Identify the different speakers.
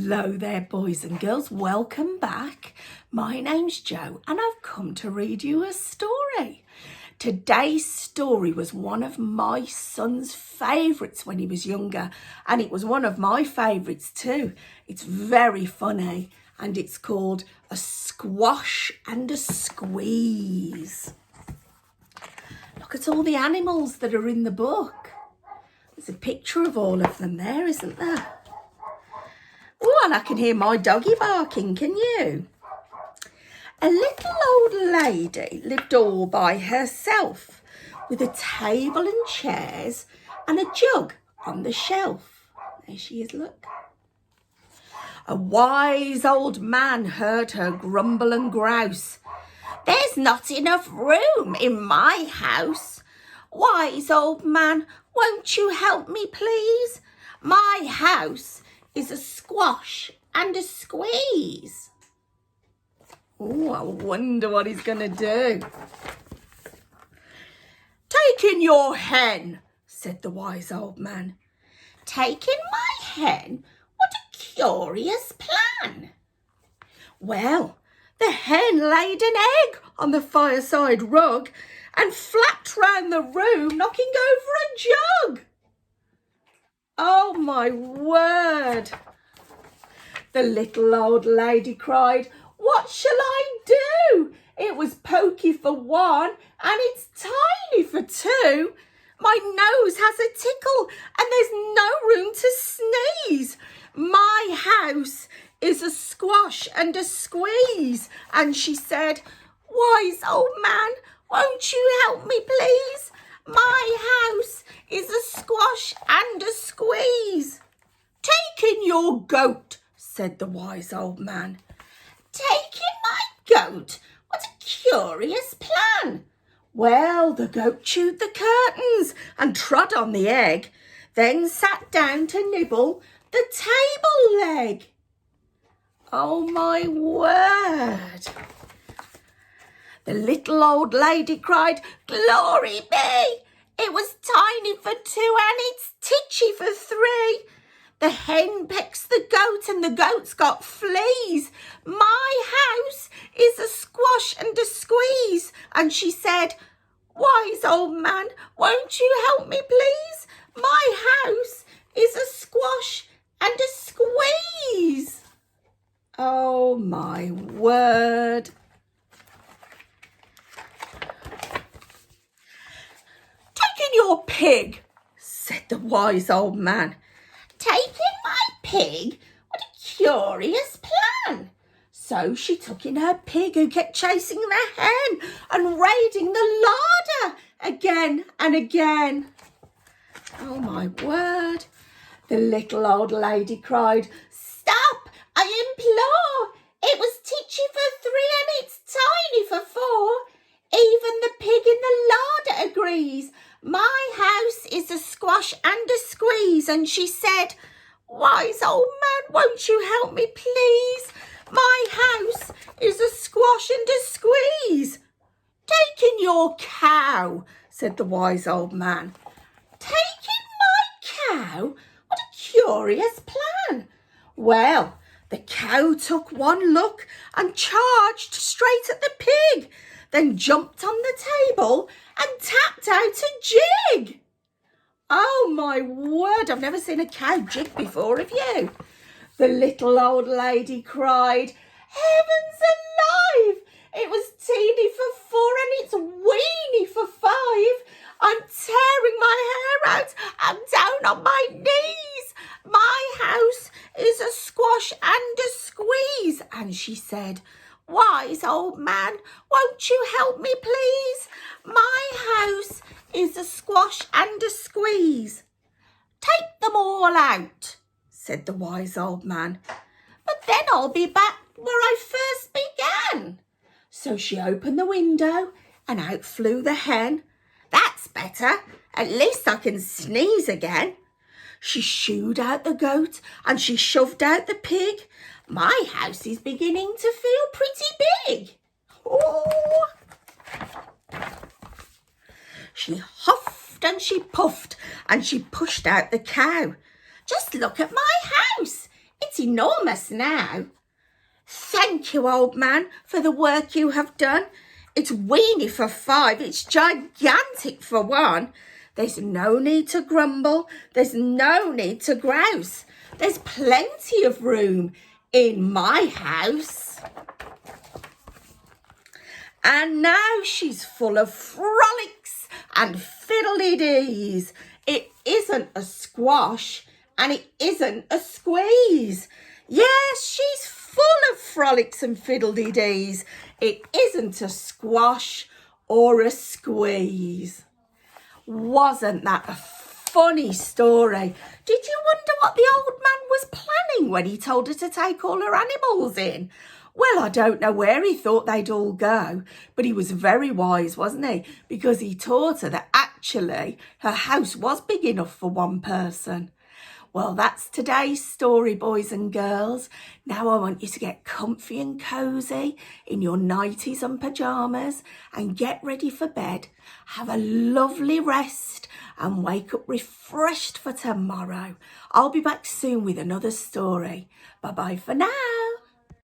Speaker 1: Hello there, boys and girls. Welcome back. My name's Jo and I've come to read you a story. Today's story was one of my son's favourites when he was younger, and it was one of my favourites too. It's very funny and it's called A Squash and a Squeeze. Look at all the animals that are in the book. There's a picture of all of them there, isn't there? Oh, and I can hear my doggy barking, can you? A little old lady lived all by herself, with a table and chairs and a jug on the shelf. There she is, look. A wise old man heard her grumble and grouse. "There's not enough room in my house. Wise old man, won't you help me, please? My house is a squash and a squeeze." Oh, I wonder what he's going to do. "Take in your hen," said the wise old man. "Take in my hen? What a curious plan." Well, the hen laid an egg on the fireside rug and flapped round the room, knocking over a jug. Oh, my word. The little old lady cried, "What shall I do? It was pokey for one and it's tiny for two. My nose has a tickle and there's no room to sneeze. My house is a squash and a squeeze." And she said, "Wise old man, won't you help me, please? My house is a squash and a squeeze." "Take in your goat," said the wise old man. "Take in my goat? What a curious plan." Well, the goat chewed the curtains and trod on the egg, then sat down to nibble the table leg. Oh, my word. The little old lady cried, "Glory be! It was tiny for two and it's titchy for three. The hen pecks the goat and the goat's got fleas. My house is a squash and a squeeze." And she said, "Wise old man, won't you help me, please? My house is a squash and a squeeze." Oh, my word. "Take in your pig," said the wise old man. "Take in my pig? What a curious plan." So she took in her pig, who kept chasing the hen and raiding the larder again and again. Oh, my word. The little old lady cried, "Stop, I implore. It was titchy for three and it's tiny for four. Even the pig in the larder agrees. My house is a squash and a squeeze." And she said, "Wise old man, won't you help me, please? My house is a squash and a squeeze." "Take in your cow," said the wise old man. "Take in my cow? What a curious plan." Well, the cow took one look and charged straight at the pig, then jumped on the table and tapped out a jig. Oh, my word, I've never seen a cow jig before, have you? The little old lady cried, "Heavens alive! It was teeny for four and it's weeny for five. I'm tearing my hair out. I'm down on my knees. My house is a squash and a squeeze." And she said, "Wise old man, won't you help me, please? My house is a squash and a squeeze." "Take them all out," said the wise old man. "But then I'll be back where I first began." So she opened the window and out flew the hen. "That's better. At least I can sneeze again." She shooed out the goat and she shoved out the pig. My house is beginning to feel pretty big. Oh. She huffed and she puffed and she pushed out the cow. "Just look at my house. It's enormous now. Thank you, old man, for the work you have done. It's weeny for 5. It's gigantic for 1. There's no need to grumble. There's no need to grouse. There's plenty of room in my house. And now she's full of frolics and fiddly-dees. It isn't a squash and it isn't a squeeze. Yes, she's full of frolics and fiddly-dees. It isn't a squash or a squeeze. Wasn't that a funny story? Did you wonder what the old man was planning when he told her to take all her animals in? Well, I don't know where he thought they'd all go, but he was very wise, wasn't he? Because he taught her that actually her house was big enough for 1 person. Well, that's today's story, boys and girls. Now I want you to get comfy and cosy in your nighties and pyjamas and get ready for bed. Have a lovely rest and wake up refreshed for tomorrow. I'll be back soon with another story. Bye-bye for now.